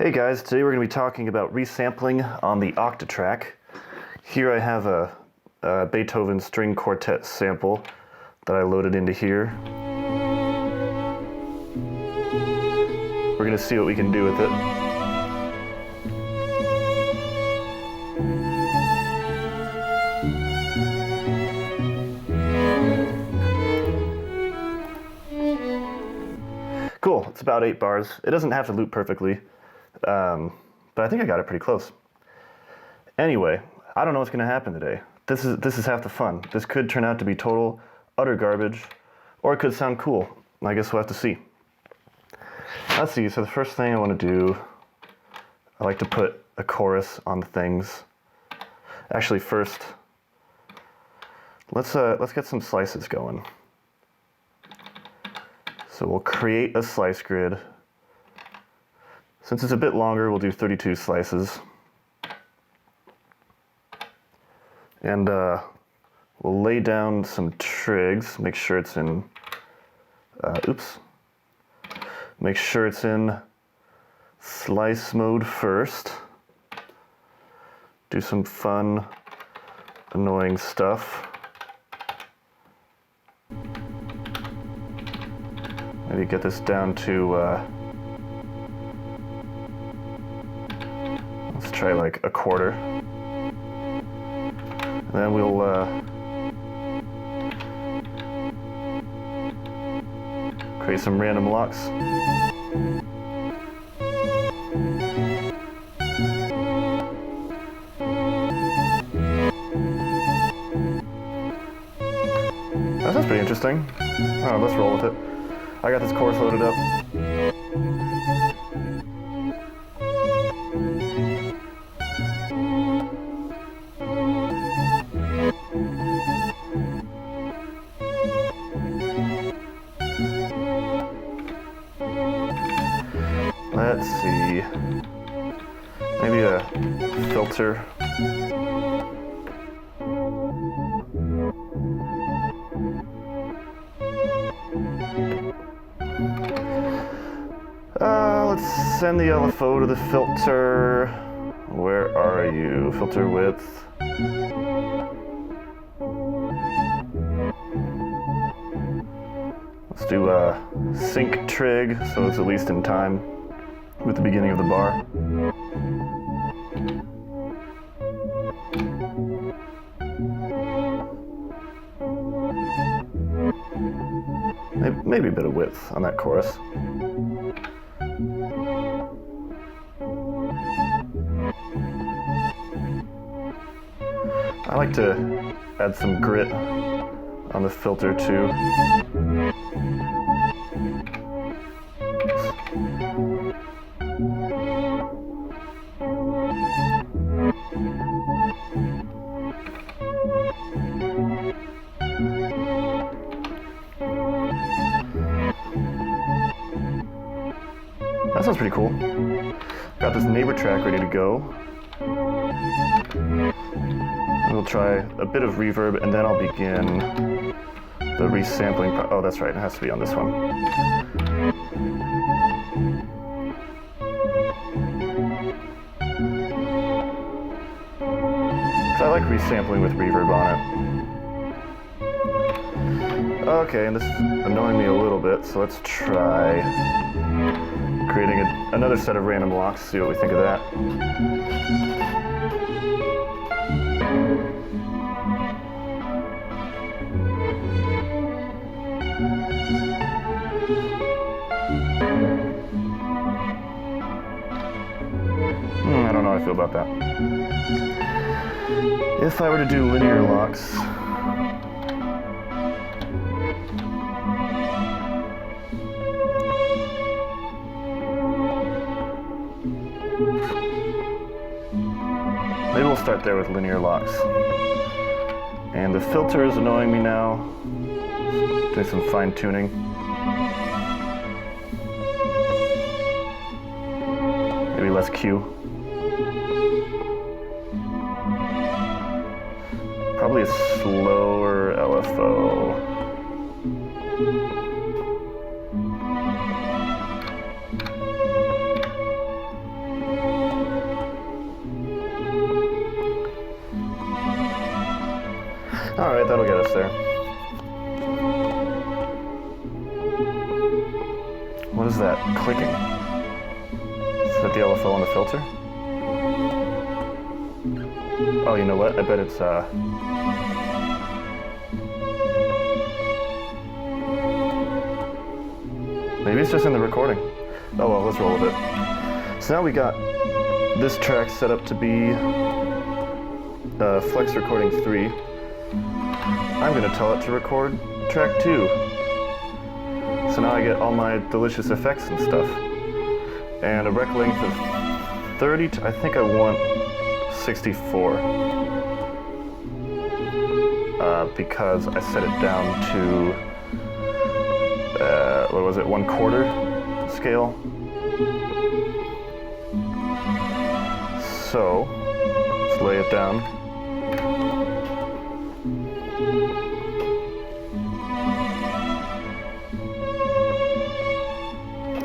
Hey guys, today we're going to be talking about resampling on the Octatrack. Here I have a Beethoven string quartet sample that I loaded into here. We're going to see what we can do with it. Cool, it's about 8 bars. It doesn't have to loop perfectly. But I think I got it pretty close. Anyway, I don't know what's going to happen today. This is half the fun. This could turn out to be total, utter garbage, or it could sound cool. I guess we'll have to see. Let's see, so the first thing I want to do, I like to put a chorus on things. Actually, first, let's get some slices going. So we'll create a slice grid. Since it's a bit longer, we'll do 32 slices. And we'll lay down some trigs, make sure it's in, make sure it's in slice mode first. Do some fun, annoying stuff. Maybe get this down to, let's try like a quarter. And then we'll create some random locks. That sounds pretty interesting. Oh, let's roll with it. I got this chorus loaded up. Let's see, maybe a filter. Let's send the LFO to the filter. Where are you? Filter width. Let's do a sync trig so it's at least in time with the beginning of the bar. Maybe a bit of width on that chorus. I like to add some grit on the filter too. That sounds pretty cool. Got this neighbor track ready to go. We'll try a bit of reverb and then I'll begin the resampling. Oh, that's right, it has to be on this one. So I like resampling with reverb on it. Okay, and this is annoying me a little bit, so let's try creating another set of random locks, see what we think of that. I don't know how I feel about that. If I were to do linear locks, maybe we'll start there with linear locks. And the filter is annoying me now. Do some fine tuning. Maybe less Q. Probably a slower LFO. Alright, that'll get us there. What is that clicking? Is that the LFO on the filter? Oh, you know what? I bet it's, maybe it's just in the recording. Oh well, let's roll with it. So now we got this track set up to be Flex Recording 3. I'm going to tell it to record track 2. So now I get all my delicious effects and stuff. And a rec length of 30, I think I want 64. Because I set it down to, what was it, 1/4 scale. So, let's lay it down.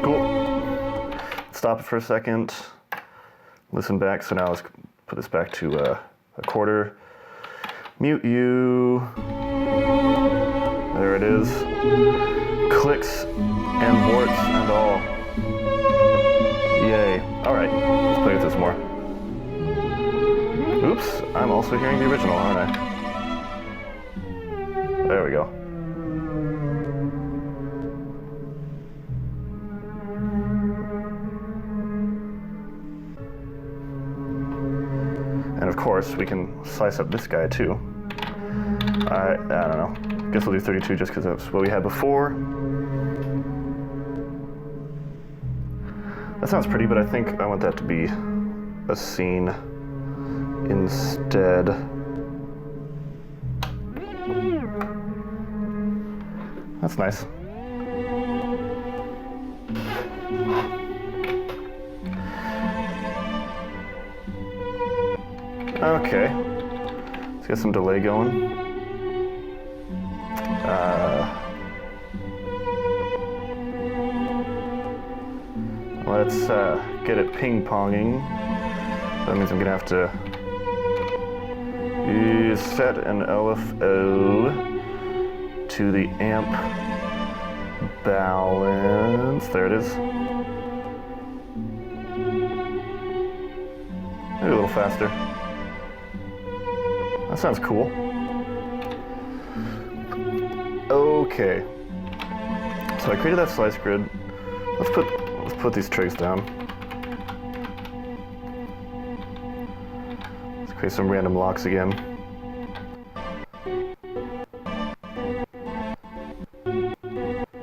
Cool. Stop it for a second. Listen back. So now let's put this back to a 1/4. Mute you. There it is. Clicks and warts and all. Yay. Alright, let's play with this more. Oops, I'm also hearing the original, aren't I? There we go. And of course, we can slice up this guy too. I don't know. Guess we'll do 32 just because that's what we had before. That sounds pretty, but I think I want that to be a scene instead. That's nice. Okay. Let's get some delay going. Let's get it ping-ponging. That means I'm gonna have to set an LFO to the amp balance. There it is. Maybe a little faster. That sounds cool. Okay. So I created that slice grid. Let's put these trigs down. Let's create some random locks again.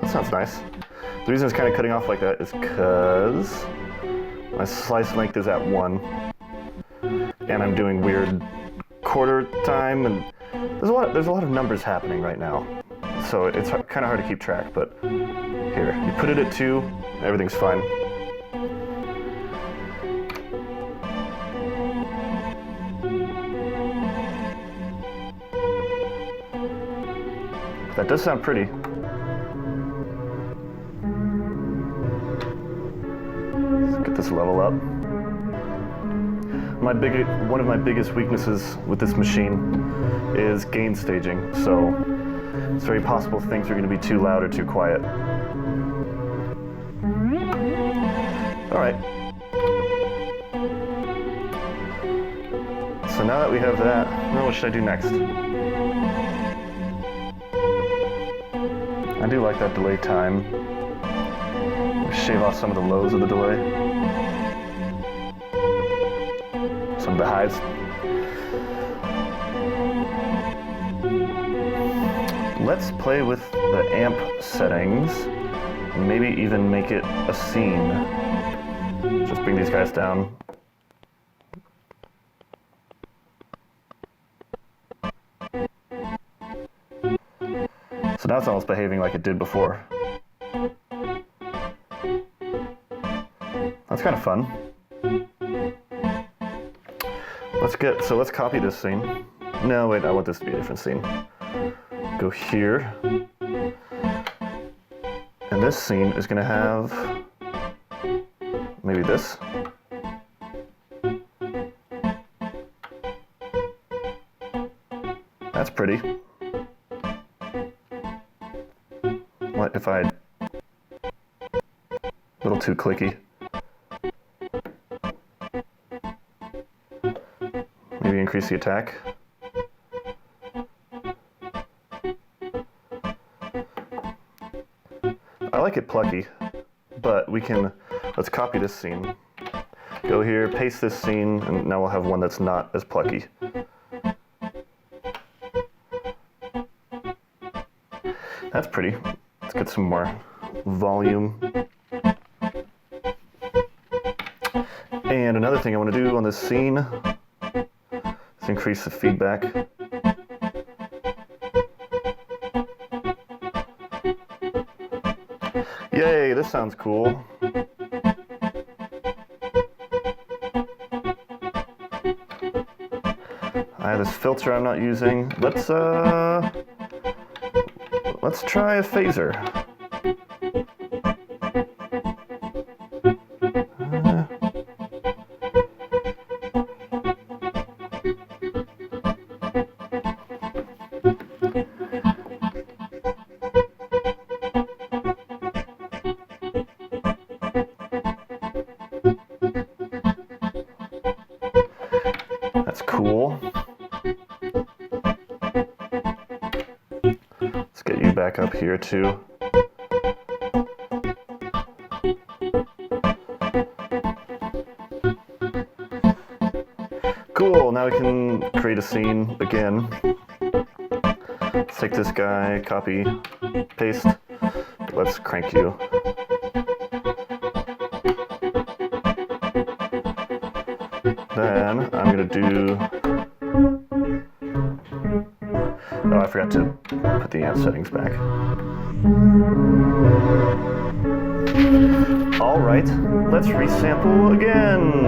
That sounds nice. The reason it's kind of cutting off like that is because my slice length is at 1, and I'm doing weird quarter time, and there's a lot of numbers happening right now, so it's kind of hard to keep track. But here, you put it at 2, everything's fine. That does sound pretty. Let's get this level up. One of my biggest weaknesses with this machine is gain staging, so it's very possible things are going to be too loud or too quiet. Alright. So now that we have that, now what should I do next? I do like that delay time. Shave off some of the lows of the delay. Some of the highs. Let's play with the amp settings. And maybe even make it a scene. Just bring these guys down. So now it's almost behaving like it did before. That's kind of fun. Let's copy this scene. No, wait, I want this to be a different scene. Go here. And this scene is gonna have maybe this. That's pretty. What if a little too clicky? Maybe increase the attack. I like it plucky, but we can, let's copy this scene. Go here, paste this scene, and now we'll have one that's not as plucky. That's pretty. Let's get some more volume. And another thing I want to do on this scene is increase the feedback. Yay, this sounds cool. I have this filter I'm not using. Let's try a phaser. That's cool. Let's get you back up here too. Cool, now we can create a scene again. Let's take this guy, copy, paste. Let's crank you. Then I'm gonna do, oh, I forgot to put the amp settings back. All right, let's resample again.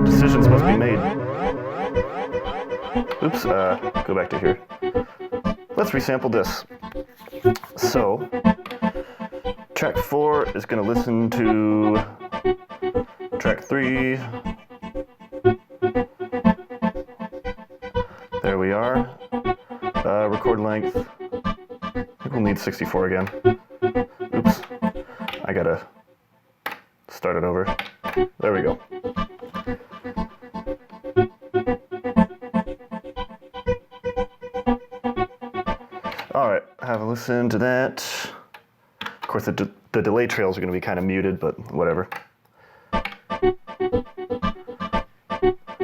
Decisions must be made. Oops, go back to here. Let's resample this. So, track 4 is gonna listen to track 3. There we are. Record length. I think we'll need 64 again. Oops. I gotta start it over. There we go. Alright, have a listen to that. Of course, the delay trails are going to be kind of muted, but whatever.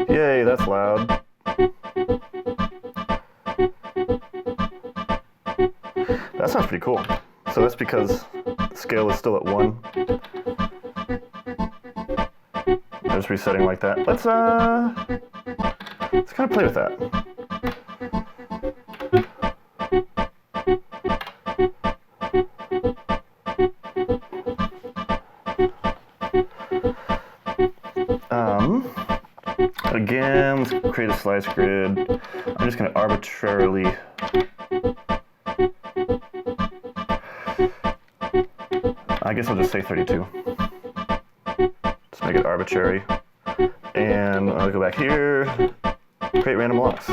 Yay, that's loud. That sounds pretty cool. So that's because the scale is still at 1. Just resetting like that. Let's kind of play with that. Again, let's create a slice grid. I'm just going to arbitrarily I guess I'll just say 32. Just make it arbitrary. And I'll go back here, create random locks.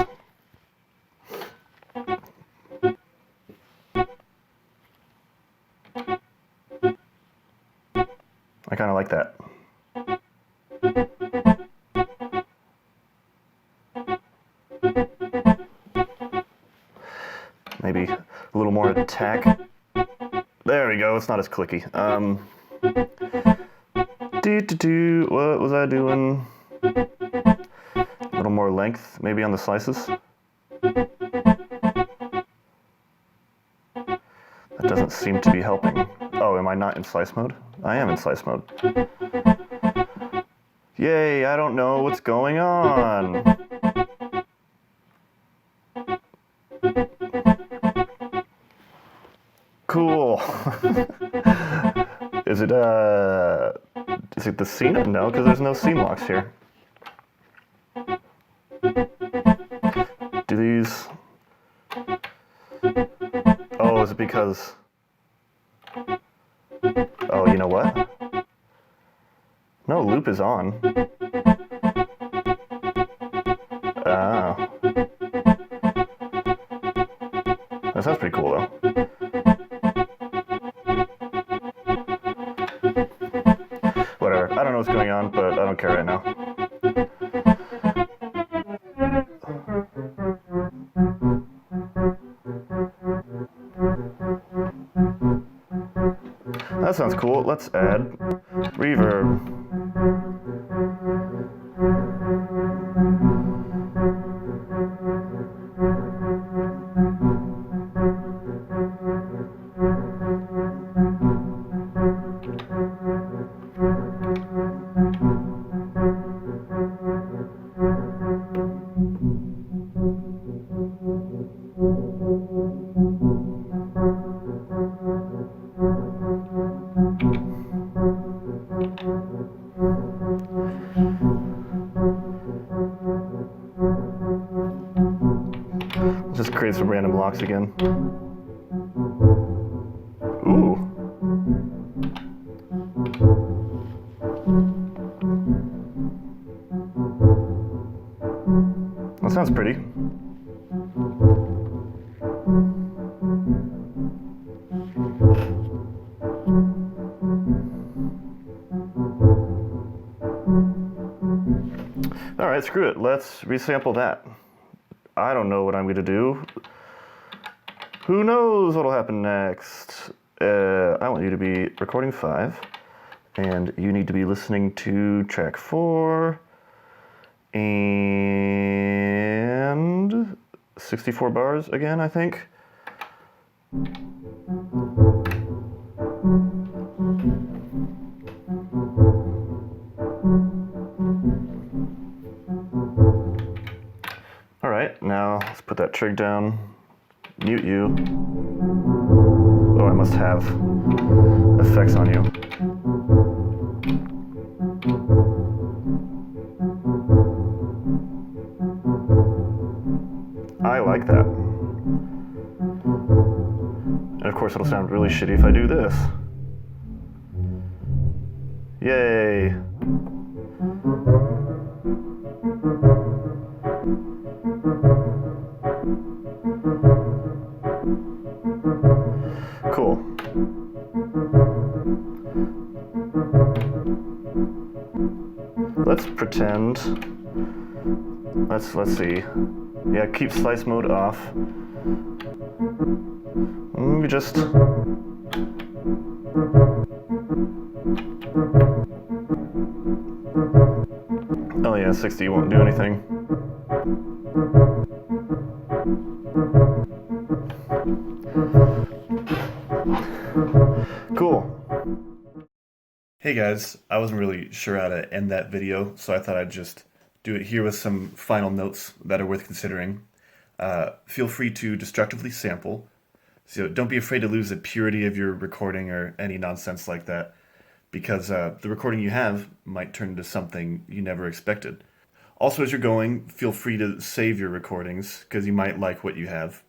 I kind of like that. Maybe a little more attack. There we go, it's not as clicky. What was I doing? A little more length, maybe on the slices. That doesn't seem to be helping. Oh, am I not in slice mode? I am in slice mode. Yay, I don't know what's going on. Cool. Is it the scene? No, because there's no scene locks here. Do these... Oh, is it because... Oh, you know what? No, loop is on. Oh. what's going on, but I don't care right now. That sounds cool. Let's add reverb. Just create some random blocks again. Ooh. That sounds pretty. All right, screw it. Let's resample that. I don't know what I'm going to do. Who knows what'll happen next? I want you to be recording 5, and you need to be listening to track 4, and 64 bars again, I think. All right, now let's put that trig down, mute you. Oh, I must have effects on you. I like that. And of course it'll sound really shitty if I do this. Yay! Cool. Let's pretend. Let's see. Yeah, keep slice mode off. Maybe just. Oh yeah, 60 won't do anything. Cool. Hey guys, I wasn't really sure how to end that video, so I thought I'd just do it here with some final notes that are worth considering. Feel free to destructively sample, so don't be afraid to lose the purity of your recording or any nonsense like that, because the recording you have might turn into something you never expected. Also, as you're going, feel free to save your recordings, because you might like what you have.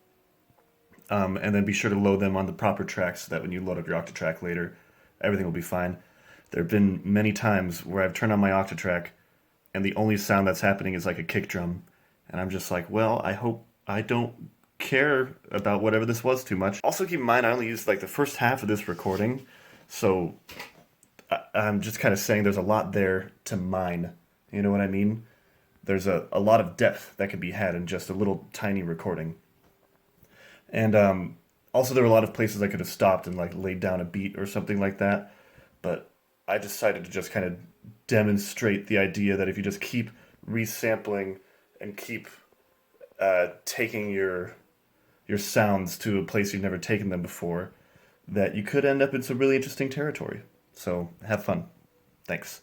And then be sure to load them on the proper tracks so that when you load up your Octatrack later, everything will be fine. There have been many times where I've turned on my Octatrack and the only sound that's happening is like a kick drum. And I'm just like, well, I hope I don't care about whatever this was too much. Also keep in mind, I only used like the first half of this recording, so I'm just kind of saying there's a lot there to mine. You know what I mean? There's a lot of depth that can be had in just a little tiny recording. And also there were a lot of places I could have stopped and like laid down a beat or something like that. But I decided to just kind of demonstrate the idea that if you just keep resampling and keep taking your sounds to a place you've never taken them before, that you could end up in some really interesting territory. So have fun. Thanks.